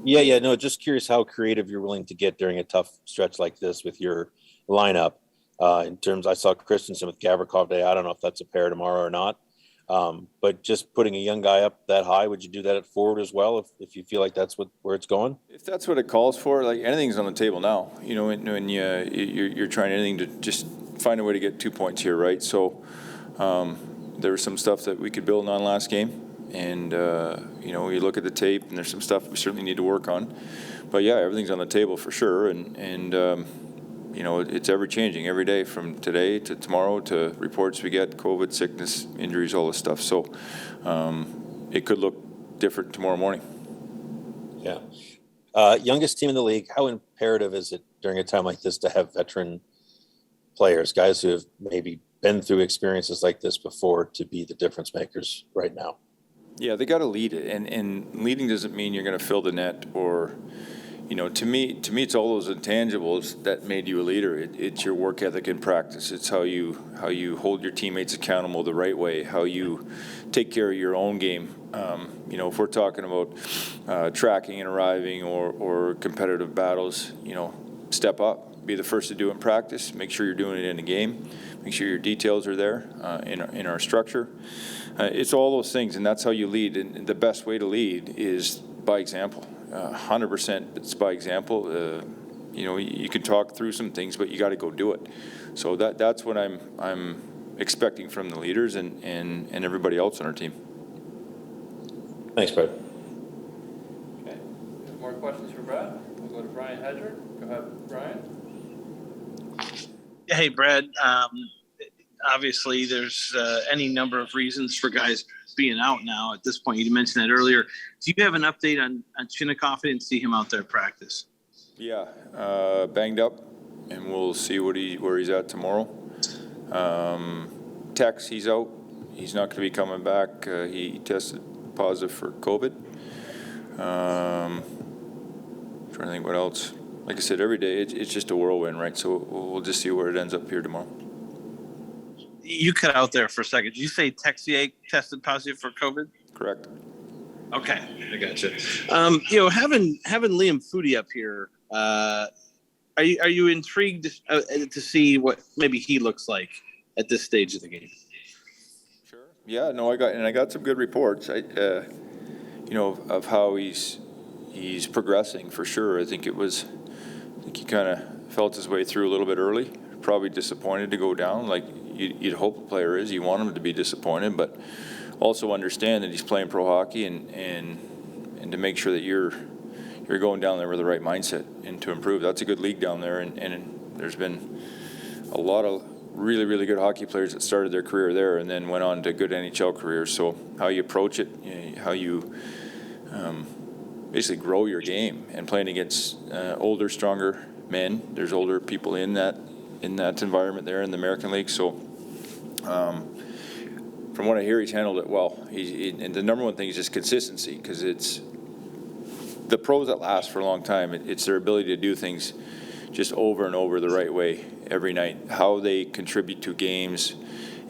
Yeah. No, just curious how creative you're willing to get during a tough stretch like this with your lineup. In terms, I saw Christensen with Gavrikov today. I don't know if that's a pair tomorrow or not. But just putting a young guy up that high, would you do that at forward as well if you feel like that's where it's going? If that's what it calls for, like anything's on the table now. You know, when you're trying anything to just find a way to get 2 points here, right? So there was some stuff that we could build on last game. And, you look at the tape, and there's some stuff we certainly need to work on. But, yeah, everything's on the table for sure. And it's ever-changing every day from today to tomorrow to reports we get, COVID, sickness, injuries, all this stuff. So it could look different tomorrow morning. Yeah. Youngest team in the league, how imperative is it during a time like this to have veteran players, guys who have maybe been through experiences like this before, to be the difference makers right now? Yeah, they got to lead it, and leading doesn't mean you're going to fill the net or, to me, it's all those intangibles that made you a leader. It's your work ethic in practice. It's how you hold your teammates accountable the right way, how you take care of your own game. If we're talking about tracking and arriving or competitive battles, step up, be the first to do it in practice, make sure you're doing it in a game, make sure your details are there in our structure. It's all those things, and that's how you lead. And the best way to lead is by example. 100% it's by example. You can talk through some things, but you got to go do it. So that's what I'm expecting from the leaders and everybody else on our team. Thanks, Brad. Okay. More questions for Brad? We'll go to Brian Hedger. Go ahead, Brian. Hey, Brad. Obviously, there's any number of reasons for guys being out now at this point. You mentioned that earlier. Do you have an update on Chinakhov? I didn't see him out there at practice. Yeah, banged up, and we'll see where he's at tomorrow. Tex, he's out. He's not going to be coming back. He tested positive for COVID. Trying to think what else. Like I said, every day it's just a whirlwind, right? So we'll just see where it ends up here tomorrow. You cut out there for a second. Did you say Texier tested positive for COVID? Correct. Okay, I gotcha. Having Liam Foudy up here, are you intrigued to see what maybe he looks like at this stage of the game? Sure. Yeah. No, I got some good reports. Of how he's progressing for sure. I think he kind of felt his way through a little bit early. Probably disappointed to go down. Like you'd hope a player is. You want him to be disappointed, but also understand that he's playing pro hockey and to make sure that you're going down there with the right mindset and to improve. That's a good league down there, and there's been a lot of really, really good hockey players that started their career there and then went on to good NHL careers. So how you approach it, how you basically grow your game, and playing against older, stronger men. There's older people in that environment there in the American League. So from what I hear, he's handled it well. And the number one thing is just consistency, because it's the pros that last for a long time. It's their ability to do things just over and over the right way every night. How they contribute to games.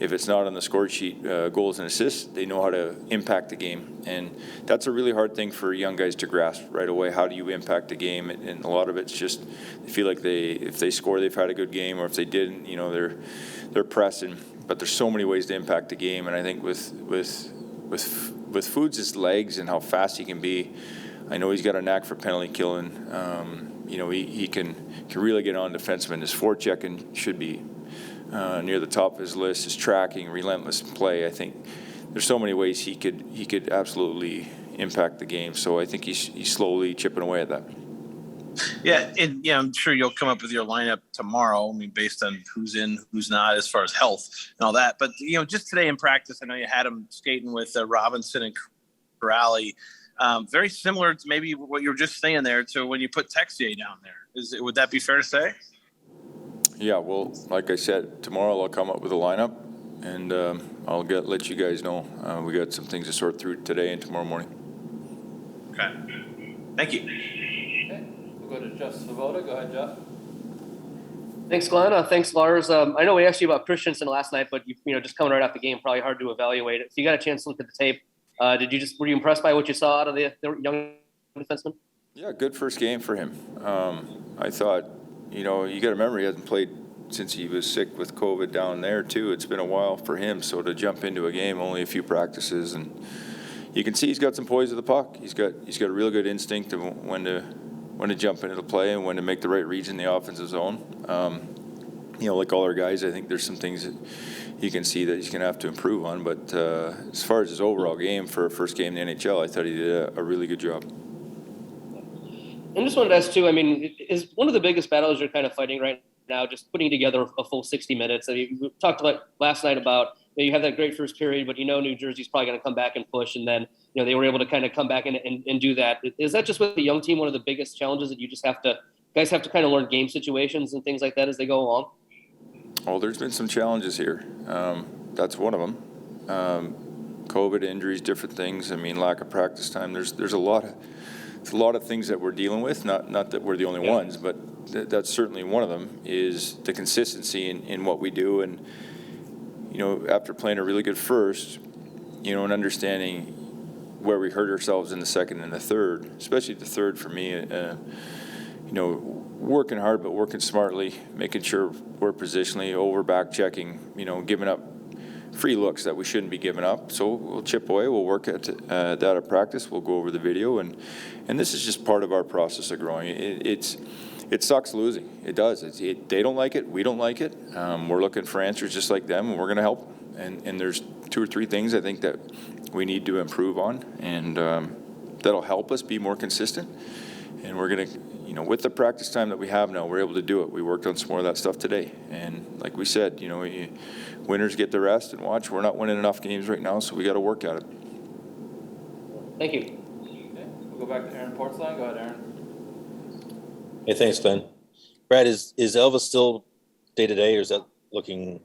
If it's not on the score sheet, goals and assists, they know how to impact the game. And that's a really hard thing for young guys to grasp right away. How do you impact the game? And a lot of it's just they feel like if they score, they've had a good game, or if they didn't, they're pressing. But there's so many ways to impact the game. And I think with Foods' legs and how fast he can be, I know he's got a knack for penalty killing. He can really get on defensemen. His forechecking should be near the top of his list. His tracking, relentless play. I think there's so many ways he could absolutely impact the game. So I think he's slowly chipping away at that. Yeah, and I'm sure you'll come up with your lineup tomorrow. I mean, based on who's in, who's not, as far as health and all that. But just today in practice, I know you had him skating with Robinson and Corrali. Very similar to maybe what you were just saying there to when you put Texier down there. Would that be fair to say? Yeah, well, like I said, tomorrow I'll come up with a lineup, and I'll let you guys know. We got some things to sort through today and tomorrow morning. Okay. Thank you. Okay. We'll go to Jeff Svoboda. Go ahead, Jeff. Thanks, Glenn. Thanks, Lars. I know we asked you about Christensen last night, but just coming right off the game, probably hard to evaluate it. So you got a chance to look at the tape. Were you impressed by what you saw out of the young defenseman? Yeah, good first game for him. I thought, you got to remember he hasn't played since he was sick with COVID down there too. It's been a while for him, so to jump into a game, only a few practices, and you can see he's got some poise with the puck. He's got a real good instinct of when to jump into the play and when to make the right reads in the offensive zone. Like all our guys, I think there's some things that you can see that he's going to have to improve on. But as far as his overall game for a first game in the NHL, I thought he did a really good job. And just wanted to ask too, I mean, is one of the biggest battles you're kind of fighting right now just putting together a full 60 minutes? I mean, we talked about last night about you have that great first period, but New Jersey's probably going to come back and push, and then they were able to kind of come back and do that. Is that just with the young team one of the biggest challenges that you just guys have to kind of learn game situations and things like that as they go along? Oh, there's been some challenges here. That's one of them. COVID injuries, different things. I mean, lack of practice time. There's a lot of things that we're dealing with. Not that we're the only ones, but that's certainly one of them. Is the consistency in what we do, and after playing a really good first, and understanding where we hurt ourselves in the second and the third, especially the third for me. Working hard, but working smartly, making sure we're positionally over back checking, giving up free looks that we shouldn't be giving up. So we'll chip away, we'll work at that at practice, we'll go over the video, and this is just part of our process of growing. It sucks losing. It does. They don't like it, we don't like it. We're looking for answers just like them, and we're going to help them. And there's 2 or 3 things I think that we need to improve on, and that'll help us be more consistent. And we're going to, with the practice time that we have now, we're able to do it. We worked on some more of that stuff today. And like we said, winners get the rest, and watch, we're not winning enough games right now, so we got to work at it. Thank you. Okay, we'll go back to Aaron Portzline. Go ahead, Aaron. Hey, thanks, Glenn. Brad, is Elvis still day-to-day, or is that looking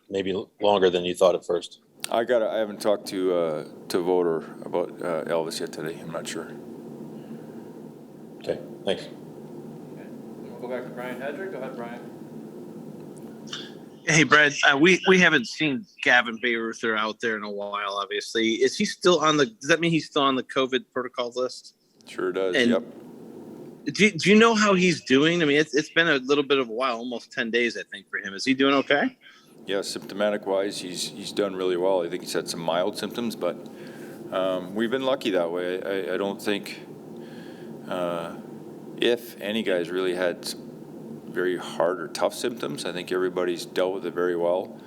maybe longer than you thought at first? I haven't talked to Voter about Elvis yet today. I'm not sure. Okay, thanks. Okay, then we'll go back to Brian Hedrick. Go ahead, Brian. Hey, Brad, we haven't seen Gavin Bayreuther out there in a while, obviously. Is he still does that mean he's still on the COVID protocol list? Sure does, and yep. Do you know how he's doing? I mean, it's been a little bit of a while, almost 10 days, I think, for him. Is he doing okay? Yeah, symptomatic-wise, he's done really well. I think he's had some mild symptoms, but we've been lucky that way. I don't think if any guys really had very hard or tough symptoms, I think everybody's dealt with it very well.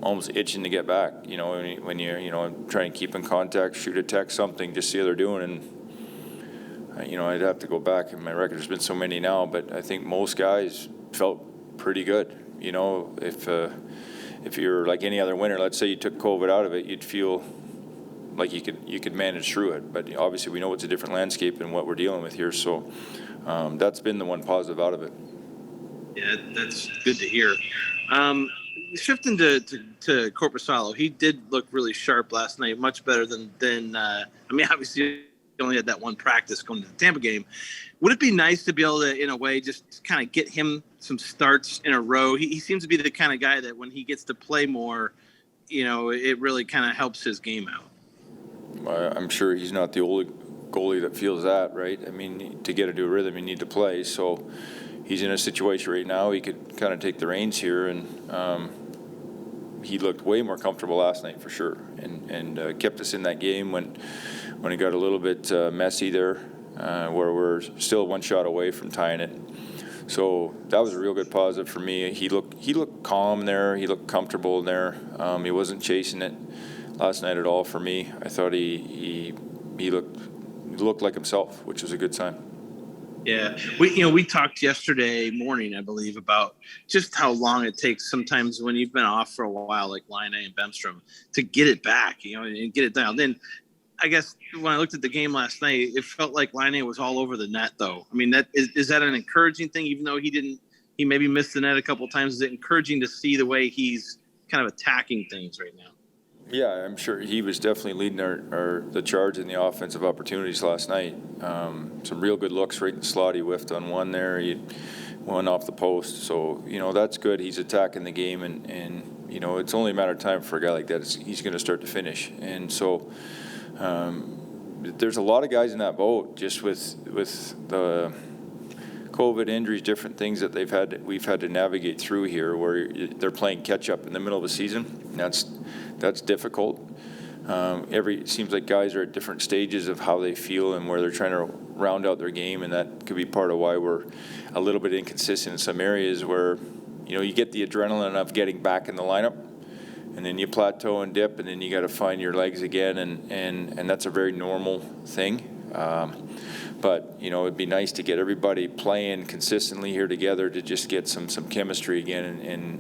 Almost itching to get back, when you're, trying to keep in contact, shoot a text, something, just see how they're doing. And, I'd have to go back in my record. There's been so many now, but I think most guys felt pretty good. If you're like any other winter, let's say you took COVID out of it, you'd feel like you could manage through it. But obviously we know it's a different landscape and what we're dealing with here. So that's been the one positive out of it. Yeah, that's good to hear. Shifting to Korpisalo, he did look really sharp last night, much better than obviously he only had that one practice going to the Tampa game. Would it be nice to be able to, in a way, just kind of get him some starts in a row? He seems to be the kind of guy that when he gets to play more, it really kind of helps his game out. I'm sure he's not the only goalie that feels that, right? I mean, to get into a rhythm, you need to play. So he's in a situation right now, he could kind of take the reins here, and he looked way more comfortable last night for sure, and kept us in that game when it got a little bit messy there, where we're still one shot away from tying it. So that was a real good positive for me. He looked calm there. He looked comfortable in there. He wasn't chasing it last night at all for me. I thought he looked like himself, which was a good sign. Yeah, we talked yesterday morning, I believe, about just how long it takes sometimes when you've been off for a while, like Laine and Bemstrom, to get it back, and get it dialed in. I guess when I looked at the game last night, it felt like Laine was all over the net, though. I mean, that is that an encouraging thing, even though he maybe missed the net a couple of times? Is it encouraging to see the way he's kind of attacking things right now? Yeah, I'm sure he was definitely leading the charge in the offensive opportunities last night. Some real good looks right in the slot. He whiffed on one there. He one off the post. So, that's good. He's attacking the game, and it's only a matter of time for a guy like that. He's going to start to finish. And so there's a lot of guys in that boat just with the COVID injuries, different things that we've had to navigate through here, where they're playing catch up in the middle of the season. That's difficult. It seems like guys are at different stages of how they feel and where they're trying to round out their game, and that could be part of why we're a little bit inconsistent in some areas where, you get the adrenaline of getting back in the lineup, and then you plateau and dip, and then you got to find your legs again, and that's a very normal thing. But it'd be nice to get everybody playing consistently here together to just get some chemistry again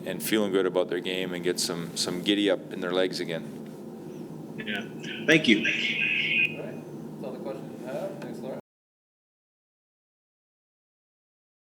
and feeling good about their game and get some giddy up in their legs again. Yeah. Thank you.